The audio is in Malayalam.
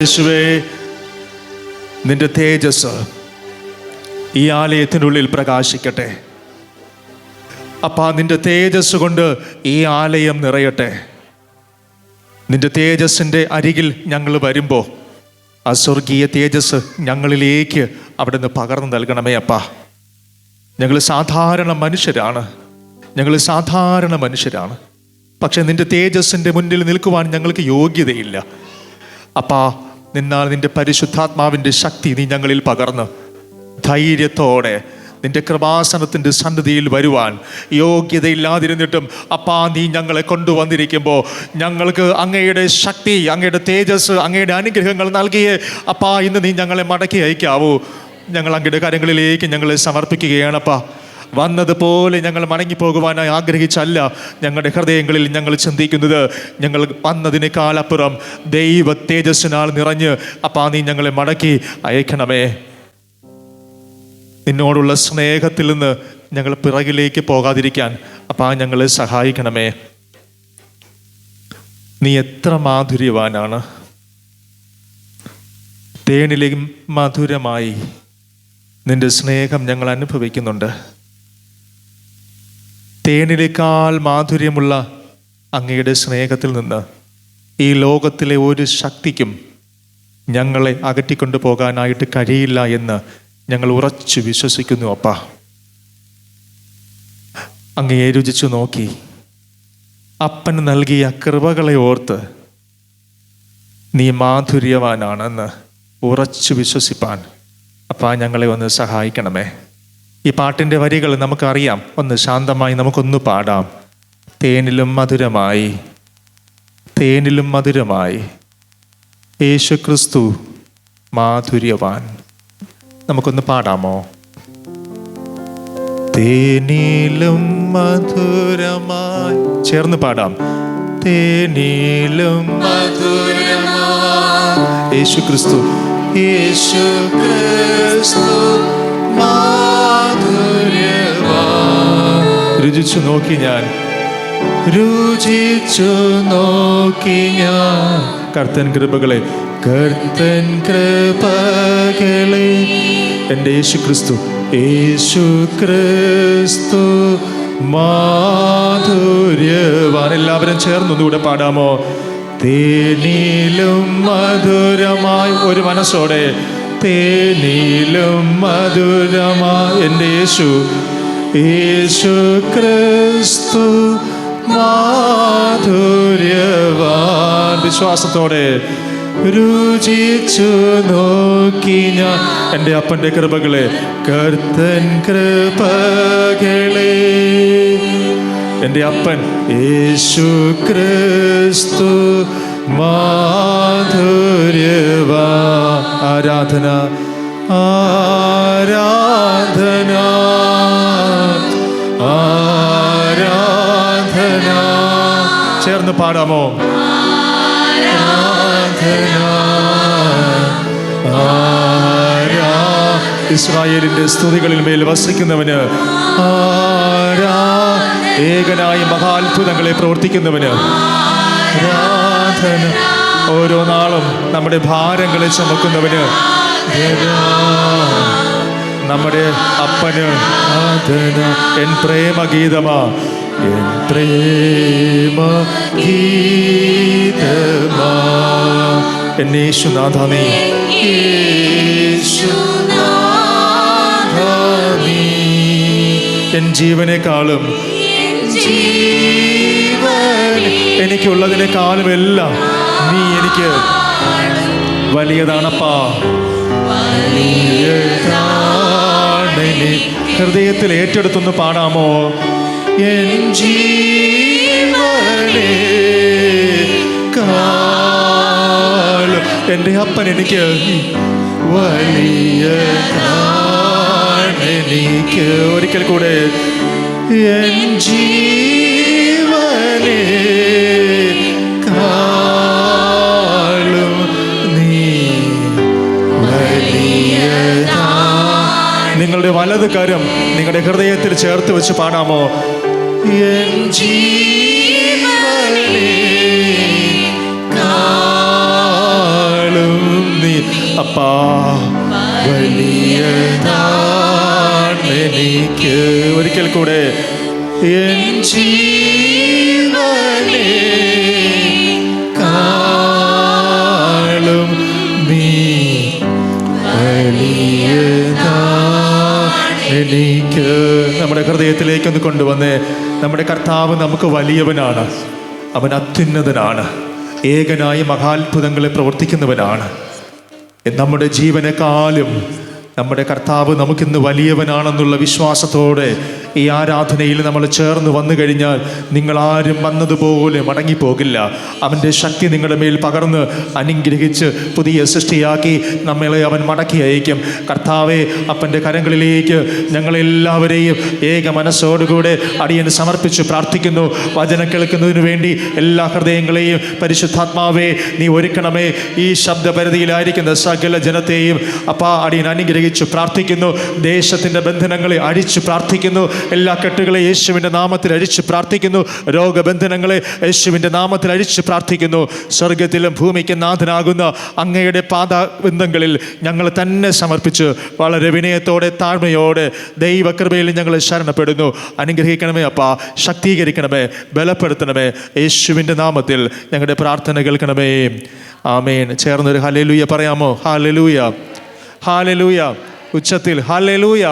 യേശുവേ, നിന്റെ തേജസ് ഈ ആലയത്തിനുള്ളിൽ പ്രകാശിക്കട്ടെ. അപ്പാ, നിന്റെ തേജസ് കൊണ്ട് ഈ ആലയം നിറയട്ടെ. നിന്റെ തേജസ്സിൻ്റെ അരികിൽ ഞങ്ങൾ വരുമ്പോൾ ആ സ്വർഗീയ തേജസ് ഞങ്ങളിലേക്ക് അവിടെ നിന്ന് പകർന്നു നൽകണമേ അപ്പാ. ഞങ്ങൾ സാധാരണ മനുഷ്യരാണ്. പക്ഷെ നിന്റെ തേജസ്സിൻ്റെ മുന്നിൽ നിൽക്കുവാൻ ഞങ്ങൾക്ക് യോഗ്യതയില്ല അപ്പാ. നിന്നാൽ നിന്റെ പരിശുദ്ധാത്മാവിൻ്റെ ശക്തി നീ ഞങ്ങളിൽ പകർന്ന് ധൈര്യത്തോടെ നിന്റെ കൃപാസനത്തിൻ്റെ സന്നിധിയിൽ വരുവാൻ യോഗ്യതയില്ലാതിരുന്നിട്ടും അപ്പാ, നീ ഞങ്ങളെ കൊണ്ടുവന്നിരിക്കുമ്പോൾ ഞങ്ങൾക്ക് അങ്ങയുടെ ശക്തി, അങ്ങയുടെ തേജസ്, അങ്ങയുടെ അനുഗ്രഹങ്ങൾ നൽകിയേ അപ്പാ ഇന്ന് നീ ഞങ്ങളെ മടക്കി അയക്കാവൂ. ഞങ്ങൾ അങ്ങയുടെ കരങ്ങളിലേക്ക് ഞങ്ങളെ സമർപ്പിക്കുകയാണപ്പാ. വന്നതുപോലെ ഞങ്ങൾ മടങ്ങിപ്പോകുവാനായി ആഗ്രഹിച്ചല്ല ഞങ്ങളുടെ ഹൃദയങ്ങളിൽ ഞങ്ങൾ ചിന്തിക്കുന്നത്. ഞങ്ങൾ വന്നതിനേക്കാളപ്പുറം ദൈവ തേജസ്സിനാൽ നിറഞ്ഞ് അപ്പാ നീ ഞങ്ങളെ മടക്കി അയക്കണമേ. നിന്നോടുള്ള സ്നേഹത്തിൽ നിന്ന് ഞങ്ങൾ പിറകിലേക്ക് പോകാതിരിക്കാൻ അപ്പാ ഞങ്ങളെ സഹായിക്കണമേ. നീ എത്ര മാധുര്യവാനാണ്. തേനിലും മധുരമായി നിന്റെ സ്നേഹം ഞങ്ങൾ അനുഭവിക്കുന്നുണ്ട്. തേനിലേക്കാൾ മാധുര്യമുള്ള അങ്ങയുടെ സ്നേഹത്തിൽ നിന്ന് ഈ ലോകത്തിലെ ഒരു ശക്തിക്കും ഞങ്ങളെ അകറ്റിക്കൊണ്ടു പോകാനായിട്ട് കഴിയില്ല എന്ന് ഞങ്ങൾ ഉറച്ചു വിശ്വസിക്കുന്നു അപ്പാ. അങ്ങയെ രുചിച്ചു നോക്കി അപ്പന് നൽകിയ കൃപകളെ ഓർത്ത് നീ മാധുര്യവാനാണെന്ന് ഉറച്ചു വിശ്വസിപ്പാൻ അപ്പാ ഞങ്ങളെ ഒന്ന് സഹായിക്കണമേ. ഈ പാട്ടിൻ്റെ വരികൾ നമുക്കറിയാം. ഒന്ന് ശാന്തമായി നമുക്കൊന്ന് പാടാം. തേനിലും മധുരമായി യേശു ക്രിസ്തു മാധുര്യവാൻ. നമുക്കൊന്ന് പാടാമോ? തേനിലും മധുരമായി ചേർന്ന് പാടാം. തേനിലും മധുരമായി യേശു ക്രിസ്തു രുചിച്ചു നോക്കി ഞാൻ കർത്തൻ കൃപകളെ എൻ്റെ യേശു ക്രിസ്തു മാധുര്യവാൻ. എല്ലാവരും ചേർന്നൊന്നുകൂടെ പാടാമോ? തേനിലും മധുരമായി ഒരു മനസ്സോടെ. തേനിലും മധുരമായി എൻ്റെ യേശു ക്രിസ്തു മാധുര്യവാൻ. വിശ്വാസത്തോടെ രുചിച്ചു നോക്കി ഞാൻ എൻ്റെ അപ്പൻ്റെ കൃപകളെ, കർത്തൻ കൃപകളെ. എൻ്റെ അപ്പൻ യേശു ക്രിസ്തു മാധുര്യവാൻ. ആരാധന ആരാധന ആരാധന. ചേർന്ന് പാടാമോ? ഇസ്രായേലിന്റെ സ്തുതികളിൽ മേൽ വസിക്കുന്നവന്, ഏകനായി മഹാത്ഭുതങ്ങളെ പ്രവർത്തിക്കുന്നവന് ആരാധന. ഓരോ നാളും നമ്മുടെ ഭാരങ്ങളെ ചുമക്കുന്നവന്, നമ്മുടെ അപ്പന് ആരാധന. എൻ പ്രേമഗീതമാ, എൻ പ്രേമഗീതമാ എൻ യേശുനാഥ നീ. എൻ ജീവനേക്കാളും എനിക്കുള്ളതിനേക്കാളും എല്ലാം നീ എനിക്ക് വലിയതാണപ്പാ. ഹൃദയത്തിൽ ഏറ്റെടുത്തൊന്ന് പാടാമോ? എൻ ജീവനേക്കാളും എൻ്റെ അപ്പൻ എനിക്ക് വലിയതാണെനിക്ക്. ഒരിക്കൽ കൂടെ, എൻ ജീവനേക്കാളും നീ വലിയതാ. നിങ്ങളുടെ വലത് കരം നിങ്ങളുടെ ഹൃദയത്തിൽ ചേർത്ത് വെച്ച് പാടാമോ? എൻ ജീവനേക്കാളും നീ അപ്പാ. വലിയതാണെനിക്ക്. ഒരിക്കൽ കൂടെ എൻ ജീവനെ കാളും നീ വലിയതാണെനിക്ക്. നമ്മുടെ ഹൃദയത്തിലേക്കൊന്ന് കൊണ്ടുവന്ന്, നമ്മുടെ കർത്താവ് നമുക്ക് വലിയവനാണ്, അവൻ അത്യുന്നതനാണ്, ഏകനായി മഹാത്ഭുതങ്ങളെ പ്രവർത്തിക്കുന്നവനാണ്. നമ്മുടെ ജീവനെക്കാളും നമ്മുടെ കർത്താവ് നമുക്കിന്ന് വലിയവനാണെന്നുള്ള വിശ്വാസത്തോടെ ഈ ആരാധനയിൽ നമ്മൾ ചേർന്ന് വന്നു കഴിഞ്ഞാൽ നിങ്ങളാരും വന്നതുപോലെ മടങ്ങിപ്പോകില്ല. അവൻ്റെ ശക്തി നിങ്ങളുടെ മേൽ പകർന്ന് അനുഗ്രഹിച്ച് പുതിയ സൃഷ്ടിയാക്കി നമ്മളെ അവൻ മടക്കി അയക്കും. കർത്താവെ, അപ്പൻ്റെ കരങ്ങളിലേക്ക് ഞങ്ങളെല്ലാവരെയും ഏക മനസ്സോടുകൂടെ അടിയന് സമർപ്പിച്ച് പ്രാർത്ഥിക്കുന്നു. വചനം കേൾക്കുന്നതിനു വേണ്ടി എല്ലാ ഹൃദയങ്ങളെയും പരിശുദ്ധാത്മാവെ നീ ഒരുക്കണമേ. ഈ ശബ്ദപരിധിയിലായിരിക്കുന്ന സകല ജനത്തെയും അപ്പാ അടിയൻ അനുഗ്രഹിച്ച് പ്രാർത്ഥിക്കുന്നു. ദേശത്തിൻ്റെ ബന്ധനങ്ങളെ അഴിച്ച് പ്രാർത്ഥിക്കുന്നു. എല്ലാ കെട്ടുകളെ യേശുവിൻ്റെ നാമത്തിൽ അഴിച്ച് പ്രാർത്ഥിക്കുന്നു. രോഗബന്ധനങ്ങളെ യേശുവിൻ്റെ നാമത്തിൽ അഴിച്ച് പ്രാർത്ഥിക്കുന്നു. സ്വർഗത്തിലും ഭൂമിക്ക് നാഥനാകുന്ന അങ്ങയുടെ പാദബന്ധങ്ങളിൽ ഞങ്ങൾ തന്നെ സമർപ്പിച്ച് വളരെ വിനയത്തോടെ താഴ്മയോടെ ദൈവകൃപയിൽ ഞങ്ങൾ ശരണപ്പെടുന്നു. അനുഗ്രഹിക്കണമേ അപ്പാ, ശക്തീകരിക്കണമേ, ബലപ്പെടുത്തണമേ. യേശുവിൻ്റെ നാമത്തിൽ ഞങ്ങളുടെ പ്രാർത്ഥന കേൾക്കണമേ. ആമേൻ. ചേർന്നൊരു ഹല്ലേലൂയ പറയാമോ? Hallelujah, hallelujah. ഉച്ചത്തിൽ ഹല്ലേലൂയ.